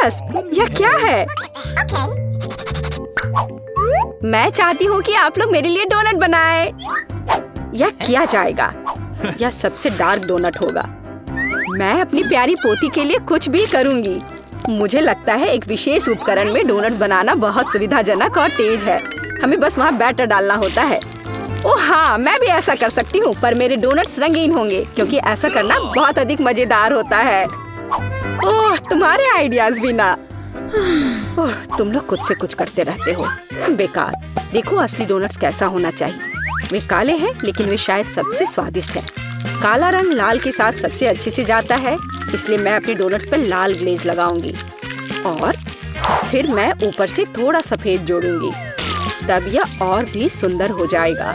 दिलचस्प। यह क्या है? मैं चाहती हूँ कि आप लोग मेरे लिए डोनट बनाएं। यह किया जाएगा। यह सबसे डार्क डोनट होगा। मैं अपनी प्यारी पोती के लिए कुछ भी करूँगी। मुझे लगता है एक विशेष उपकरण में डोनट्स बनाना बहुत सुविधाजनक और तेज है। हमें बस वहाँ बैटर डालना होता है। ओह हाँ, मैं भी ऐसा कर सकती हूँ, पर मेरे डोनट्स रंगीन होंगे क्योंकि ऐसा करना बहुत अधिक मजेदार होता है। ओह, तुम्हारे आइडियाज भी ना। ओह, तुम लोग खुद से कुछ करते रहते हो। बेकार। देखो असली डोनट्स कैसा होना चाहिए। वे काले हैं लेकिन वे शायद सबसे स्वादिष्ट हैं। काला रंग लाल के साथ सबसे अच्छे से जाता है, इसलिए मैं अपने डोनट्स पर लाल ग्लेज लगाऊंगी और फिर मैं ऊपर से थोड़ा सफेद जोड़ूंगी। तब यह और भी सुंदर हो जाएगा।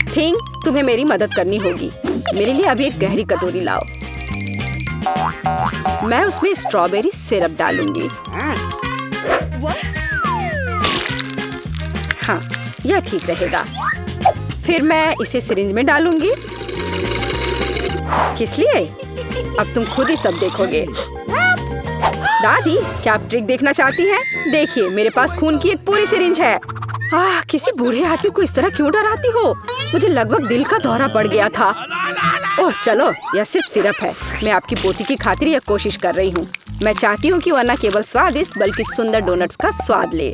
थिंग, तुम्हें मेरी मदद करनी होगी। मेरे लिए अभी एक गहरी कटोरी लाओ। मैं उसमें स्ट्रॉबेरी सिरप डालूंगी। हाँ, यह ठीक रहेगा। फिर मैं इसे सिरिंज में डालूंगी। किस लिए? अब तुम खुद ही सब देखोगे। दादी, क्या आप ट्रिक देखना चाहती हैं? देखिए, मेरे पास खून की एक पूरी सिरिंज है। किसी बूढ़े आदमी को इस तरह क्यों डराती हो? मुझे लगभग दिल का दौरा पड़ गया था। ओह चलो, यह सिर्फ सिरप है। मैं आपकी पोती की खातिर यह कोशिश कर रही हूँ। मैं चाहती हूँ कि वह न केवल स्वादिष्ट बल्कि सुंदर डोनट्स का स्वाद ले।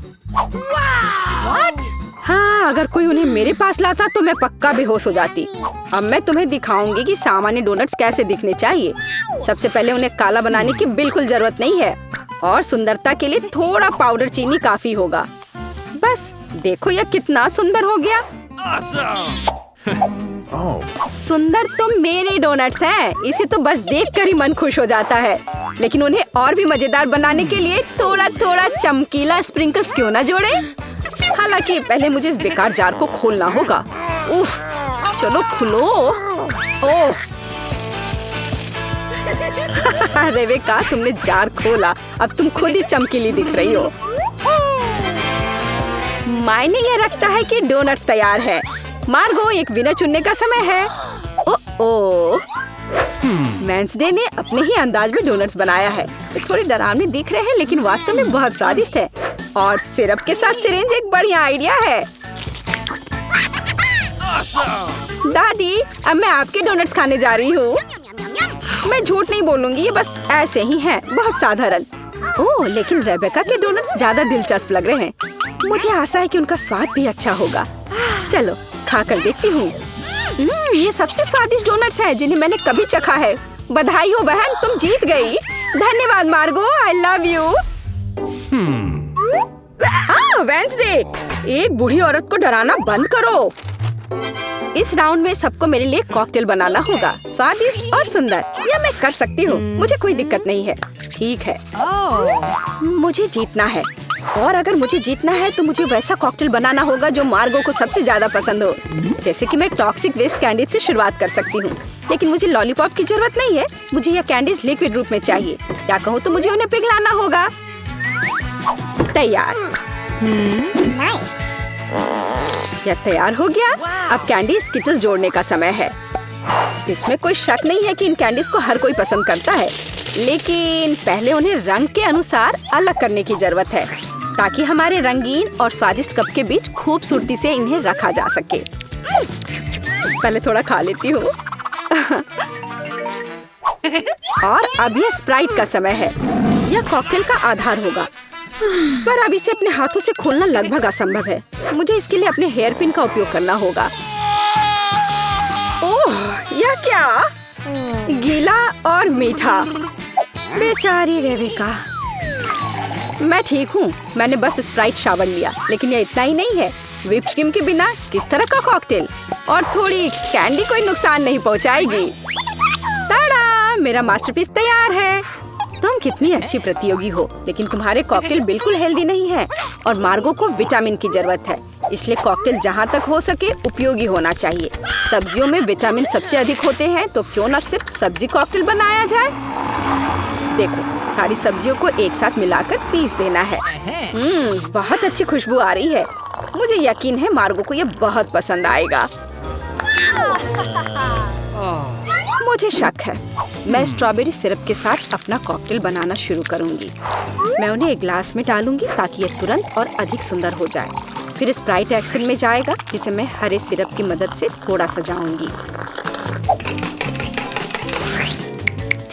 हाँ, अगर कोई उन्हें मेरे पास लाता तो मैं पक्का बेहोश हो जाती। अब मैं तुम्हें दिखाऊंगी कि सामान्य डोनट्स कैसे दिखने चाहिए। सबसे पहले उन्हें काला बनाने की बिल्कुल जरूरत नहीं है और सुंदरता के लिए थोड़ा पाउडर चीनी काफी होगा। बस देखो, यह कितना सुंदर हो गया। सुंदर तो मेरे डोनट्स हैं। इसे तो बस देखकर ही मन खुश हो जाता है। लेकिन उन्हें और भी मजेदार बनाने के लिए थोड़ा थोड़ा चमकीला स्प्रिंकल्स क्यों ना जोड़े? हालांकि पहले मुझे इस बेकार जार को खोलना होगा। उफ, चलो खुलो। ओह रेबेका, तुमने जार खोला। अब तुम खुद ही चमकीली दिख रही हो। मायने ये रखता है कि डोनट्स तैयार है। मार्गो, एक विनर चुनने का समय है। ओह, वेंसडे ने अपने ही अंदाज में डोनट्स बनाया है। थोड़े डरावने दिख रहे हैं लेकिन वास्तव में बहुत स्वादिष्ट है। और सिरप के साथ सिरिंज एक बढ़िया आइडिया है। दादी, अब मैं आपके डोनट्स खाने जा रही हूँ। मैं झूठ नहीं बोलूंगी, ये बस ऐसे ही हैं, बहुत साधारण। ओह, लेकिन रेबेका के डोनट्स ज्यादा दिलचस्प लग रहे हैं। मुझे आशा है कि उनका स्वाद भी अच्छा होगा। चलो खाकर देखती हूँ। ये सबसे स्वादिष्ट डोनट्स हैं जिन्हें मैंने कभी चखा है। बधाई हो बहन, तुम जीत गई। धन्यवाद मार्गो, आई लव यू। वेंसडे, एक बूढ़ी औरत को डराना बंद करो। इस राउंड में सबको मेरे लिए कॉकटेल बनाना होगा, स्वादिष्ट और सुंदर। यह मैं कर सकती हूँ, मुझे कोई दिक्कत नहीं है। ठीक है, मुझे जीतना है और अगर मुझे जीतना है तो मुझे वैसा कॉकटेल बनाना होगा जो मार्गो को सबसे ज्यादा पसंद हो। जैसे कि मैं टॉक्सिक वेस्ट कैंडीज से शुरुआत कर सकती हूँ, लेकिन मुझे लॉलीपॉप की जरूरत नहीं है। मुझे यह कैंडीज लिक्विड रूप में चाहिए। क्या कहूँ तो मुझे उन्हें पिघलाना होगा। तैयार। यह तैयार हो गया। अब कैंडी स्किटल्स जोड़ने का समय है। इसमें कोई शक नहीं है कि इन कैंडीज को हर कोई पसंद करता है, लेकिन पहले उन्हें रंग के अनुसार अलग करने की जरूरत है ताकि हमारे रंगीन और स्वादिष्ट कप के बीच खूबसूरती से इन्हें रखा जा सके। पहले थोड़ा खा लेती हूँ। और अब यह स्प्राइट का समय है। यह कॉकटेल का आधार होगा, पर अब इसे अपने हाथों से खोलना लगभग असंभव है। मुझे इसके लिए अपने हेयर पिन का उपयोग करना होगा। ओह, यह क्या? गीला और मीठा। बेचारी रेबेका। मैं ठीक हूँ, मैंने बस स्प्राइट शावर लिया, लेकिन यह इतना ही नहीं है। व्हिप क्रीम के बिना किस तरह का कॉकटेल? और थोड़ी कैंडी कोई नुकसान नहीं पहुँचाएगी। ताड़ा, मेरा मास्टरपीस तैयार है। तुम कितनी अच्छी प्रतियोगी हो, लेकिन तुम्हारे कॉकटेल बिल्कुल हेल्दी नहीं है और मार्गो को विटामिन की जरूरत है। इसलिए कॉकटेल जहाँ तक हो सके उपयोगी होना चाहिए। सब्जियों में विटामिन सबसे अधिक होते हैं, तो क्यों न सिर्फ सब्जी कॉकटेल बनाया जाए। देखो, सारी सब्जियों को एक साथ मिलाकर पीस देना है। बहुत अच्छी खुशबू आ रही है। मुझे यकीन है मार्गो को ये बहुत पसंद आएगा। मुझे शक है। मैं स्ट्रॉबेरी सिरप के साथ अपना कॉकटेल बनाना शुरू करूंगी। मैं उन्हें एक ग्लास में डालूंगी ताकि ये तुरंत और अधिक सुंदर हो जाए। फिर स्प्राइट एक्शन में जाएगा, जिसे मैं हरे सिरप की मदद से थोड़ा सजाऊंगी।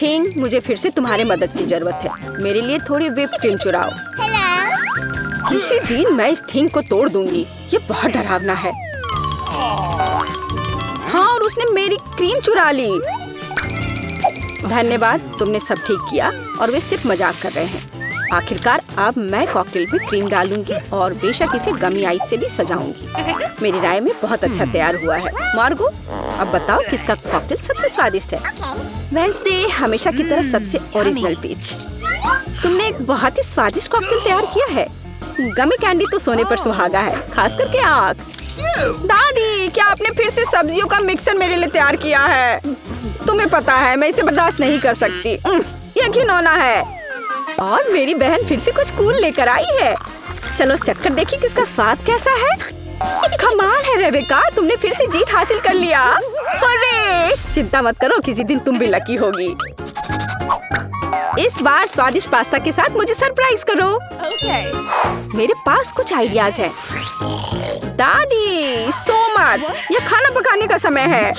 थिंग, मुझे फिर से तुम्हारी मदद की जरूरत है। मेरे लिए थोड़ी व्हिप क्रीम चुराओ। किसी दिन मैं इस थिंग को तोड़ दूंगी। ये बहुत डरावना है। हाँ, और उसने मेरी क्रीम चुरा ली। धन्यवाद, तुमने सब ठीक किया। और वे सिर्फ मजाक कर रहे हैं। आखिरकार अब मैं कॉकटेल में क्रीम डालूंगी और बेशक इसे गमी आइस से भी सजाऊंगी। मेरी राय में बहुत अच्छा तैयार हुआ है। मार्गो, अब बताओ किसका कॉकटेल सबसे स्वादिष्ट है? वेंसडे, हमेशा की तरह सबसे ओरिजिनल पीच। तुमने एक बहुत ही स्वादिष्ट कॉकटेल तैयार किया है। गमी कैंडी तो सोने पर सुहागा है, खास करके आँख। दादी, क्या आपने फिर से सब्जियों का मिक्सर मेरे लिए तैयार किया है? तुम्हें पता है मैं इसे बर्दाश्त नहीं कर सकती। ये घिनौना है। और मेरी बहन फिर से कुछ कूल लेकर आई है। चलो चक्कर देखिए किसका स्वाद कैसा है। कमाल है रेबेका, तुमने फिर से जीत हासिल कर लिया। अरे चिंता मत करो, किसी दिन तुम भी लकी होगी। इस बार स्वादिष्ट पास्ता के साथ मुझे सरप्राइज करो। मेरे पास कुछ आइडियाज हैं। दादी, सो मत, ये खाना पकाने का समय है।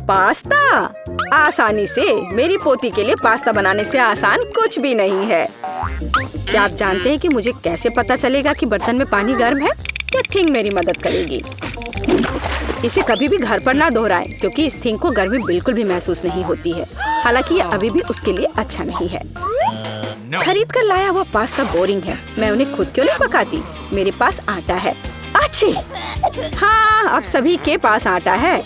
पास्ता आसानी से। मेरी पोती के लिए पास्ता बनाने से आसान कुछ भी नहीं है। क्या आप जानते हैं कि मुझे कैसे पता चलेगा कि बर्तन में पानी गर्म है? ये थिंग मेरी मदद करेगी। इसे कभी भी घर पर ना दोहराएं, क्योंकि इस थिंग को गर्मी बिल्कुल भी महसूस नहीं होती है। हालांकि ये अभी भी उसके लिए अच्छा नहीं है। खरीद कर लाया हुआ पास्ता बोरिंग है। मैं उन्हें खुद क्यों नहीं पकाती? मेरे पास आटा है। अच्छी, हाँ, अब सभी के पास आटा है।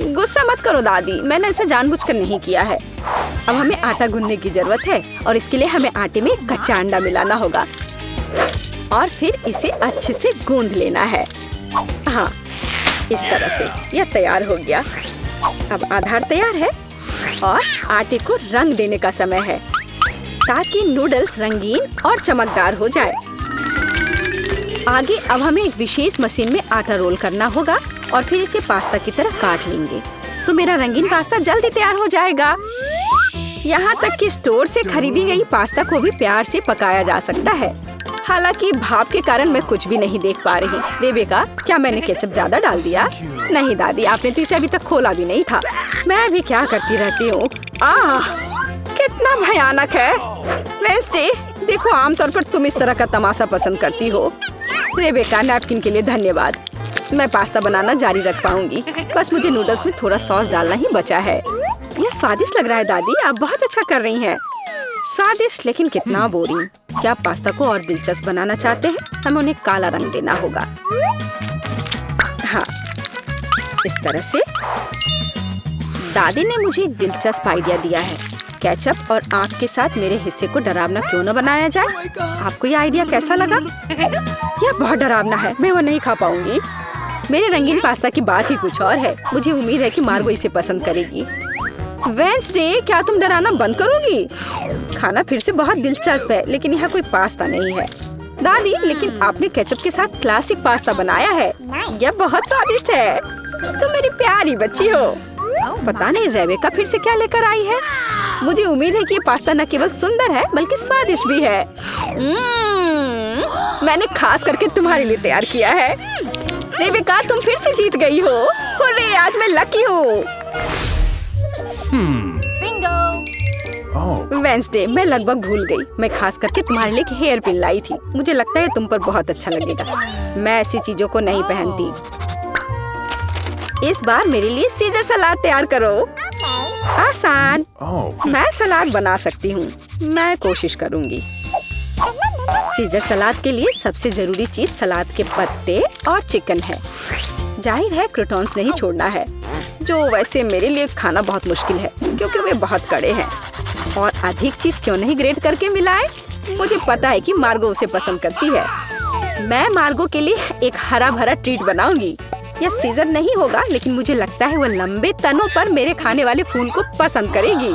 गुस्सा मत करो दादी, मैंने इसे जानबूझकर नहीं किया है। अब हमें आटा गूंदने की जरूरत है और इसके लिए हमें आटे में कच्चा अंडा मिलाना होगा और फिर इसे अच्छे से गूंद लेना है। हाँ, इस तरह से यह तैयार हो गया। अब आधार तैयार है और आटे को रंग देने का समय है ताकि नूडल्स रंगीन और चमकदार हो जाए। आगे अब हमें एक विशेष मशीन में आटा रोल करना होगा और फिर इसे पास्ता की तरह काट लेंगे, तो मेरा रंगीन पास्ता जल्दी तैयार हो जाएगा। यहाँ तक कि स्टोर से खरीदी गई पास्ता को भी प्यार से पकाया जा सकता है। हालांकि भाप के कारण मैं कुछ भी नहीं देख पा रही। रेबेका, क्या मैंने केचप ज्यादा डाल दिया? नहीं दादी, आपने तो इसे अभी तक खोला भी नहीं था। मैं भी क्या करती रहती हूँ। कितना भयानक है। वेंसडे, देखो, आमतौर पर तुम इस तरह का तमाशा पसंद करती हो। रेबेका, नैपकिन के लिए धन्यवाद। मैं पास्ता बनाना जारी रख पाऊंगी। बस मुझे नूडल्स में थोड़ा सॉस डालना ही बचा है। यह स्वादिष्ट लग रहा है दादी, आप बहुत अच्छा कर रही हैं। स्वादिष्ट, लेकिन कितना बोरिंग। क्या आप पास्ता को और दिलचस्प बनाना चाहते हैं? हमें उन्हें काला रंग देना होगा। हाँ, इस तरह से। दादी ने मुझे एक दिलचस्प आइडिया दिया है। केचप और आँख के साथ मेरे हिस्से को डरावना क्यों न बनाया जाए? आपको ये आइडिया कैसा लगा? यह बहुत डरावना है, मैं वो नहीं खा पाऊंगी। मेरे रंगीन पास्ता की बात ही कुछ और है। मुझे उम्मीद है कि मार्गो इसे पसंद करेगी। वेंसडे, क्या तुम डराना बंद करोगी? खाना फिर से बहुत दिलचस्प है, लेकिन यहाँ कोई पास्ता नहीं है। दादी, लेकिन आपने केचप के साथ क्लासिक पास्ता बनाया है। यह बहुत स्वादिष्ट है। तुम मेरी प्यारी बच्ची हो। पता नहीं रेबेका फिर से क्या लेकर आई है। मुझे उम्मीद है कि ये पास्ता न केवल सुंदर है बल्कि स्वादिष्ट भी है। मैंने खास करके तुम्हारे लिए तैयार किया है। रेबेका, तुम फिर से जीत गई हो। हुर्रे, आज मैं लकी हूँ। वेंसडे, मैं लगभग भूल गई। मैं खास करके तुम्हारे लिए एक हेयर पिन लाई थी। मुझे लगता है तुम पर बहुत अच्छा लगेगा। मैं ऐसी चीजों को नहीं पहनती। इस बार मेरे लिए सीजर सलाद तैयार करो। आसान। मैं सलाद बना सकती हूँ। मैं कोशिश करूँगी। सीजर सलाद के लिए सबसे जरूरी चीज सलाद के पत्ते और चिकन है। जाहिर है क्रूटॉन्स नहीं छोड़ना है, जो वैसे मेरे लिए खाना बहुत मुश्किल है क्योंकि वे बहुत कड़े हैं। और अधिक चीज क्यों नहीं ग्रेट करके मिलाए? मुझे पता है कि मार्गो उसे पसंद करती है। मैं मार्गो के लिए एक हरा भरा ट्रीट बनाऊंगी। यह सीजर नहीं होगा, लेकिन मुझे लगता है वो लंबे तनों पर मेरे खाने वाले फूल को पसंद करेगी।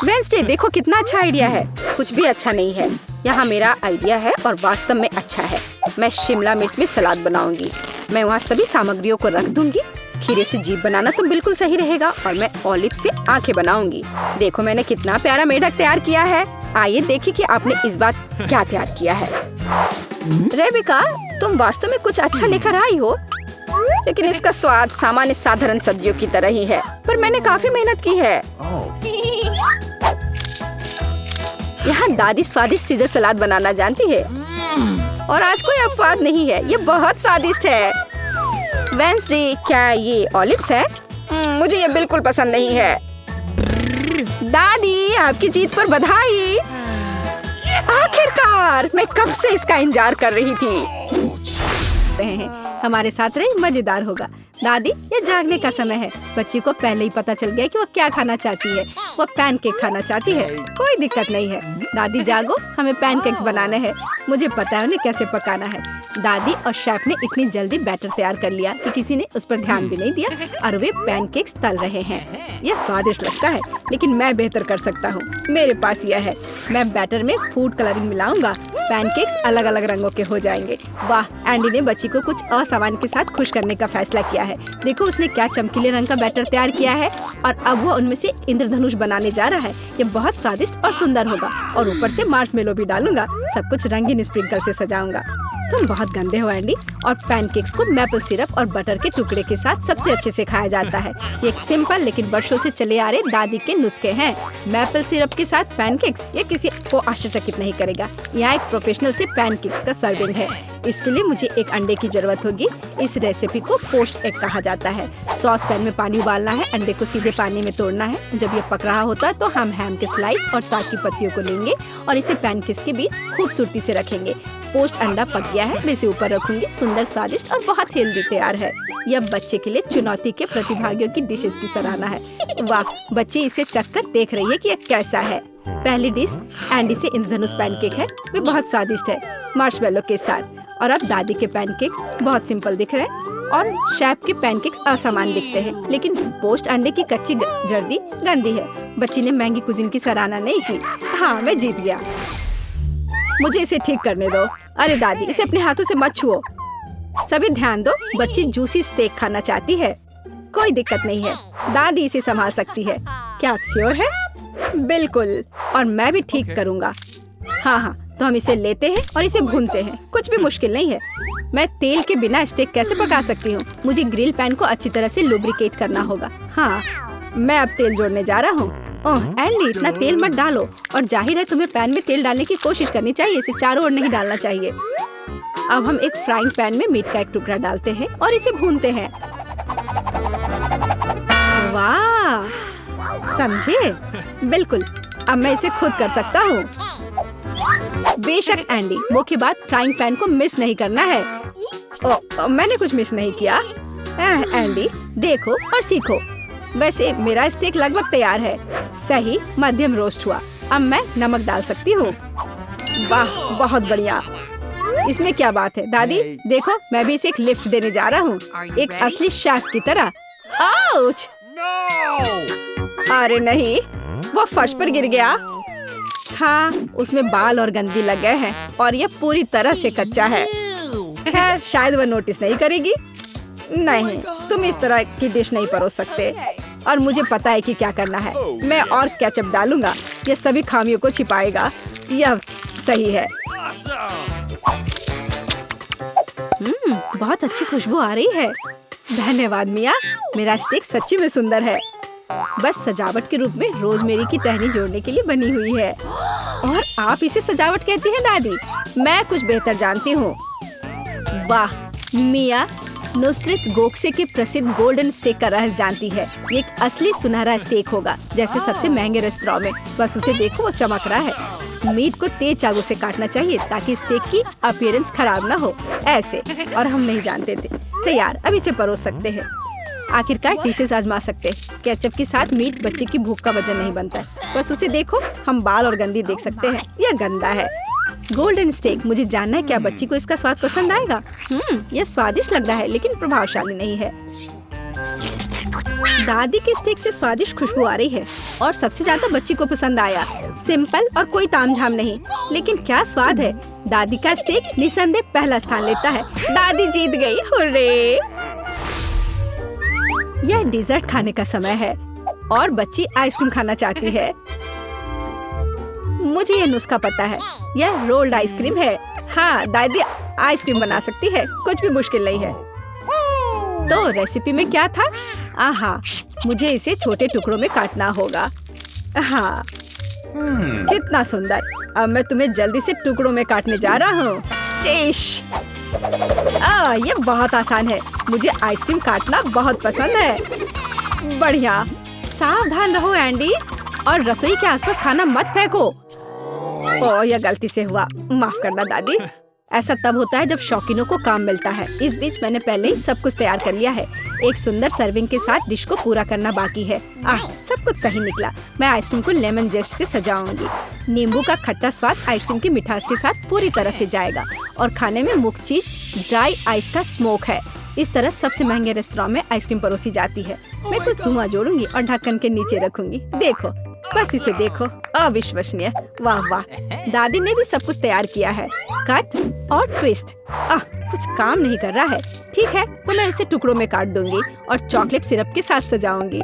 वेंसडे, देखो कितना अच्छा आइडिया है। कुछ भी अच्छा नहीं है। यहाँ मेरा आइडिया है और वास्तव में अच्छा है। मैं शिमला मिर्च में सलाद बनाऊंगी। मैं वहाँ सभी सामग्रियों को रख दूंगी खीरे से जीभ बनाना तो बिल्कुल सही रहेगा और मैं ऑलिव से आंखें बनाऊंगी। देखो मैंने कितना प्यारा मेढक तैयार किया है। आइए देखिए कि आपने इस बार क्या तैयार किया है। रेबिका, तुम वास्तव में कुछ अच्छा लेकर आई हो, लेकिन इसका स्वाद सामान्य साधारण सब्जियों की तरह ही है, पर मैंने काफी मेहनत की है। यहाँ दादी स्वादिष्ट सीजर सलाद बनाना जानती है और आज कोई अपवाद नहीं है, ये बहुत स्वादिष्ट है। वेंसडे, क्या ये ऑलिव्स है? मुझे ये बिल्कुल पसंद नहीं है। दादी, आपकी जीत पर बधाई। आखिरकार, मैं कब से इसका इंतजार कर रही थी। हमारे साथ रहे, मजेदार होगा। दादी, ये जागने का समय है। बच्ची को पहले ही पता चल गया कि वो क्या खाना चाहती है। वो पैनकेक खाना चाहती है। कोई दिक्कत नहीं है। दादी जागो, हमें पैनकेक्स बनाने हैं। मुझे पता है उन्हें कैसे पकाना है। दादी और शेफ ने इतनी जल्दी बैटर तैयार कर लिया कि किसी ने उस पर ध्यान भी नहीं दिया और वे पैनकेक्स तल रहे हैं। यह स्वादिष्ट लगता है, लेकिन मैं बेहतर कर सकता हूँ। मेरे पास यह है। मैं बैटर में फूड कलरिंग मिलाऊंगा। पैनकेक्स अलग अलग रंगों के हो जाएंगे। वाह, एंडी ने बच्ची को कुछ असामान्य के साथ खुश करने का फैसला किया है। देखो उसने क्या चमकीले रंग का बैटर तैयार किया है और अब वो उनमें से इंद्रधनुष बनाने जा रहा है। ये बहुत स्वादिष्ट और सुंदर होगा और ऊपर से मार्शमेलो भी डालूंगा। सब कुछ रंगीन स्प्रिंकल से सजाऊंगा। तुम बहुत गंदे हो एंडी। और पैनकेक्स को मैपल सिरप और बटर के टुकड़े के साथ सबसे अच्छे से खाया जाता है। ये एक सिंपल लेकिन वर्षों से चले आ रहे दादी के नुस्खे हैं। मैपल सिरप के साथ पैनकेक्स, ये किसी को आश्चर्यचकित नहीं करेगा। यहाँ एक प्रोफेशनल से पैनकेक्स का सर्विंग है। इसके लिए मुझे एक अंडे की जरूरत होगी। इस रेसिपी को पोस्ट एग कहा जाता है। सॉस पैन में पानी उबालना है। अंडे को सीधे पानी में तोड़ना है। जब ये पक रहा होता है तो हम हैम के स्लाइस और साग की पत्तियों को लेंगे और इसे पैनकेक्स के बीच खूबसूरती से रखेंगे। पोस्ट अंडा पक गया है, मैं इसे ऊपर रखूंगी। सुंदर, स्वादिष्ट और बहुत हेल्दी तैयार है। यह बच्चे के लिए चुनौती के प्रतिभागियों की डिशेस की सराहना है। वाह, बच्ची इसे चखकर देख रही है कि यह कैसा है। पहली डिश एंडी से इंद्रधनुष पैनकेक है। वे बहुत स्वादिष्ट है मार्शमेलो के साथ। और अब दादी के पैनकेक्स बहुत सिंपल दिख रहे हैं और शेफ के पैनकेक्स असामान्य दिखते हैं, लेकिन पोस्ट अंडे की कच्ची जर्दी गंदी है। बच्ची ने महंगी कुजीन की सराहना नहीं की। हाँ, मैं जीत गया। मुझे इसे ठीक करने दो। अरे दादी, इसे अपने हाथों से मत छुओ। सभी ध्यान दो, बच्ची जूसी स्टेक खाना चाहती है। कोई दिक्कत नहीं है, दादी इसे संभाल सकती है। क्या आप श्योर है? बिल्कुल, और मैं भी ठीक करूँगा। हाँ, तो हम इसे लेते हैं और इसे भूनते हैं। कुछ भी मुश्किल नहीं है। मैं तेल के बिना स्टेक कैसे पका सकती हूँ? मुझे ग्रिल पैन को अच्छी तरह से लुब्रिकेट करना होगा। हाँ, मैं अब तेल जोड़ने जा रहा हूँ। ओह एंडी, इतना तेल मत डालो। और जाहिर है तुम्हें पैन में तेल डालने की कोशिश करनी चाहिए। इसे चारों ओर नहीं डालना चाहिए। अब हम एक फ्राइंग पैन में मीट का एक टुकड़ा डालते हैं और इसे भूनते हैं। वाह, समझे? बिल्कुल, अब मैं इसे खुद कर सकता हूँ। बेशक एंडी, मुख्य बात फ्राइंग पैन को मिस नहीं करना है। मैंने कुछ मिस नहीं किया। एंडी, देखो और सीखो। वैसे मेरा स्टेक लगभग तैयार है। सही मध्यम रोस्ट हुआ। अब मैं नमक डाल सकती हूँ। वाह, बहुत बढ़िया। इसमें क्या बात है दादी? देखो, मैं भी इसे एक लिफ्ट देने जा रहा हूँ, एक असली शेफ की तरह। आउच! अरे नहीं, वो फर्श पर गिर गया। हाँ, उसमें बाल और गंदी लग गए हैं और ये पूरी तरह से कच्चा है। खैर, शायद वह नोटिस नहीं करेगी। नहीं, तुम इस तरह की डिश नहीं परोस सकते और मुझे पता है कि क्या करना है। मैं और केचप डालूंगा, ये सभी खामियों को छिपाएगा। यह सही है। बहुत अच्छी खुशबू आ रही है। धन्यवाद मिया, मेरा स्टेक सच्ची में सुंदर है। बस सजावट के रूप में रोजमेरी की टहनी जोड़ने के लिए बनी हुई है। और आप इसे सजावट कहती हैं दादी? मैं कुछ बेहतर जानती हूँ। वाह, मिया नुसरत गोखसे के प्रसिद्ध गोल्डन स्टेक का रहस्य जानती है। ये एक असली सुनहरा स्टेक होगा, जैसे सबसे महंगे रेस्तरां में। बस उसे देखो, वो चमक रहा है। मीट को तेज चाकू से काटना चाहिए ताकि स्टेक की अपीयरेंस खराब ना हो। ऐसे, और हम नहीं जानते थे। तैयार, अब इसे परोस सकते हैं। आखिरकार डिशेस आजमा सकते हैं। केचप के साथ मीट बच्चे की भूख का वजन नहीं बनता है। बस उसे देखो, हम बाल और गंदी देख सकते हैं। यह गंदा है। गोल्डन स्टेक, मुझे जानना है क्या बच्ची को इसका स्वाद पसंद आएगा। यह स्वादिष्ट लग रहा है लेकिन प्रभावशाली नहीं है। दादी के स्टेक से स्वादिष्ट खुशबू आ रही है और सबसे ज्यादा बच्ची को पसंद आया। सिंपल और कोई तामझाम नहीं, लेकिन क्या स्वाद है। दादी का स्टेक निसंदेह पहला स्थान लेता है। दादी जीत गई, हुर्रे! यह डिजर्ट खाने का समय है और बच्ची आइसक्रीम खाना चाहती है। मुझे ये नुस्खा पता है, यह रोल्ड आइसक्रीम है। हाँ, दादी आइसक्रीम बना सकती है, कुछ भी मुश्किल नहीं है। तो रेसिपी में क्या था? आहा, मुझे इसे छोटे टुकड़ों में काटना होगा। हाँ, कितना सुंदर। अब मैं तुम्हें जल्दी से टुकड़ों में काटने जा रहा हूँ। ये बहुत आसान है। मुझे आइसक्रीम काटना बहुत पसंद है। बढ़िया। सावधान रहो एंडी, और रसोई के आसपास खाना मत फेंको। यह गलती से हुआ, माफ करना दादी। ऐसा तब होता है जब शौकीनों को काम मिलता है। इस बीच मैंने पहले ही सब कुछ तैयार कर लिया है। एक सुंदर सर्विंग के साथ डिश को पूरा करना बाकी है। सब कुछ सही निकला। मैं आइसक्रीम को लेमन जेस्ट से सजाऊंगी। नींबू का खट्टा स्वाद आइसक्रीम की मिठास के साथ पूरी तरह से जाएगा और खाने में मुख्य चीज ड्राई आइस का स्मोक है। इस तरह सबसे महंगे रेस्तरां में आइसक्रीम परोसी जाती है। मैं कुछ धुआं जोड़ूंगी और ढक्कन के नीचे रखूंगी। देखो, बस इसे देखो, अविश्वसनीय। वाह वाह, दादी ने भी सब कुछ तैयार किया है। कट और ट्विस्ट। कुछ काम नहीं कर रहा है। ठीक है, तो मैं उसे टुकड़ों में काट दूंगी और चॉकलेट सिरप के साथ सजाऊंगी,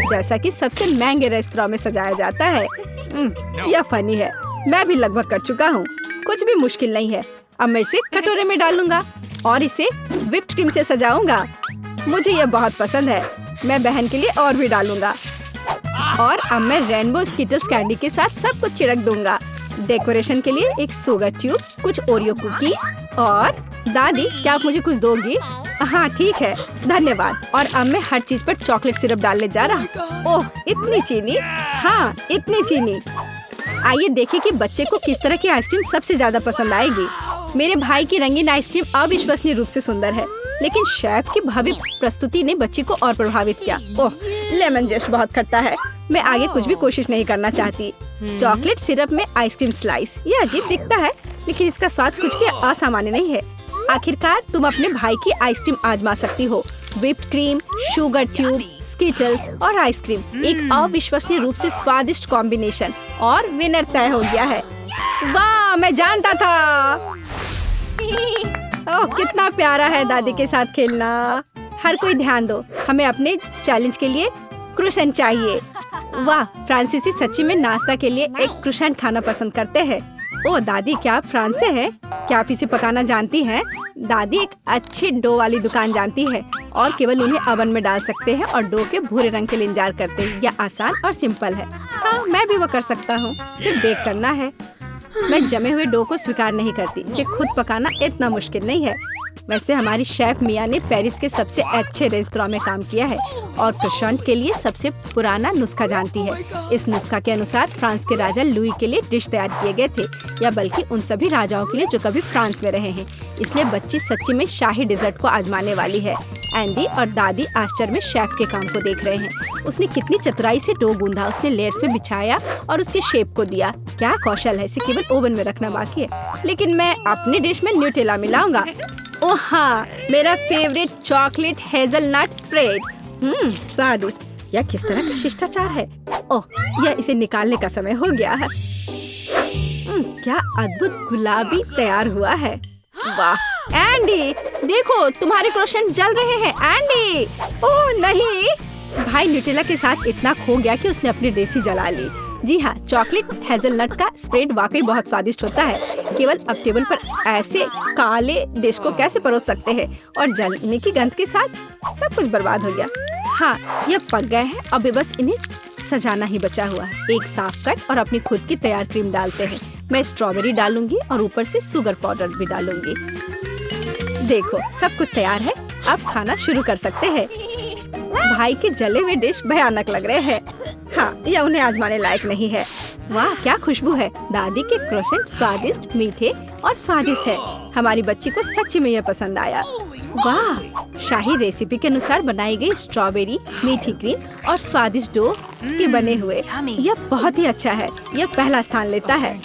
जैसा कि सबसे महंगे रेस्तरां में सजाया जाता है। यह फनी है। मैं भी लगभग कर चुका हूँ। कुछ भी मुश्किल नहीं है। अब मैं इसे कटोरे में डालूंगा और इसे व्हिप्ड क्रीम से सजाऊंगा। मुझे यह बहुत पसंद है। मैं बहन के लिए और भी डालूंगा। और अब मैं रेनबो स्किटल्स कैंडी के साथ सब कुछ छिड़क दूंगा। डेकोरेशन के लिए एक शुगर ट्यूब, कुछ ओरियो कुकीज और दादी, क्या आप मुझे कुछ दोगी? हाँ ठीक है, धन्यवाद। और अब मैं हर चीज पर चॉकलेट सिरप डालने जा रहा हूँ। ओह, इतनी चीनी। हाँ, इतनी चीनी। आइए देखें कि बच्चे को किस तरह की आइसक्रीम सबसे ज्यादा पसंद आएगी। मेरे भाई की रंगीन आइसक्रीम अविश्वसनीय रूप से सुंदर है, लेकिन शेफ की भव्य प्रस्तुति ने बच्ची को और प्रभावित किया। ओह, लेमन जेस्ट बहुत खट्टा है। मैं आगे कुछ भी कोशिश नहीं करना चाहती। चॉकलेट सिरप में आइसक्रीम स्लाइस, ये अजीब दिखता है, लेकिन इसका स्वाद कुछ भी असामान्य नहीं है। आखिरकार तुम अपने भाई की आइसक्रीम आजमा सकती हो। Whipped cream, sugar tube, Skittles और आइसक्रीम, एक अविश्वसनीय रूप से स्वादिष्ट कॉम्बिनेशन, और विनर तय हो गया है। वाह, मैं जानता था। ओह, कितना प्यारा है दादी के साथ खेलना। हर कोई ध्यान दो, हमें अपने चैलेंज के लिए क्रोसेंट चाहिए। वाह, फ्रांसीसी सच्ची में नाश्ता के लिए एक क्रोसेंट खाना पसंद करते हैं। ओह दादी, क्या आप फ्रांस से हैं? क्या आप इसे पकाना जानती हैं? दादी एक अच्छे डो वाली दुकान जानती है और केवल उन्हें ओवन में डाल सकते हैं और डो के भूरे रंग के लिए इंतजार करते हैं। यह आसान और सिंपल है। हाँ, मैं भी वो कर सकता हूँ। फिर बेक करना है। मैं जमे हुए डो को स्वीकार नहीं करती। इसे खुद पकाना इतना मुश्किल नहीं है। वैसे हमारी शेफ मिया ने पेरिस के सबसे अच्छे रेस्तरां में काम किया है और क्रोसेंट के लिए सबसे पुराना नुस्खा जानती है। इस नुस्खा के अनुसार फ्रांस के राजा लुई के लिए डिश तैयार किए गए थे, या बल्कि उन सभी राजाओं के लिए जो कभी फ्रांस में रहे हैं। इसलिए बच्ची सच्ची में शाही डिजर्ट को आजमाने वाली है। एंडी और दादी आश्चर्य में शेफ के काम को देख रहे हैं। उसने कितनी चतुराई से डो गूंधा, उसने लेयर्स में बिछाया और उसके शेप को दिया। क्या कौशल है, इसे केवल ओवन में रखना बाकी है। लेकिन मैं अपनी डिश में न्यूटेला मिलाऊंगा। ओह हाँ, मेरा फेवरेट चॉकलेट हेजलनट स्प्रेड। स्वादिष्ट। यह किस तरह का शिष्टाचार है। ओह, यह इसे निकालने का समय हो गया है। क्या अद्भुत गुलाबी तैयार हुआ है। वाह एंडी, देखो तुम्हारे क्रोसेंट्स जल रहे हैं। एंडी, ओह नहीं। भाई न्यूटेला के साथ इतना खो गया कि उसने अपनी देसी जला ली। जी हाँ, चॉकलेट हेजलनट का स्प्रेड वाकई बहुत स्वादिष्ट होता है। केवल अब टेबल पर ऐसे काले डिश को कैसे परोस सकते हैं, और जलने की गंध के साथ सब कुछ बर्बाद हो गया। हाँ, ये पक गए हैं। अब बस इन्हें सजाना ही बचा हुआ है। एक साफ कट और अपनी खुद की तैयार क्रीम डालते हैं। मैं स्ट्रॉबेरी डालूंगी और ऊपर से शुगर पाउडर भी डालूंगी। देखो, सब कुछ तैयार है। अब खाना शुरू कर सकते हैं। भाई के जले हुए डिश भयानक लग रहे हैं। हाँ, यह उन्हें आजमाने लायक नहीं है। वाह, क्या खुशबू है। दादी के क्रोसेंट स्वादिष्ट, मीठे और स्वादिष्ट है। हमारी बच्ची को सच्ची में यह पसंद आया। वाह, शाही रेसिपी के अनुसार बनाई गई स्ट्रॉबेरी, मीठी क्रीम और स्वादिष्ट डो के बने हुए। यह बहुत ही अच्छा है। यह पहला स्थान लेता है।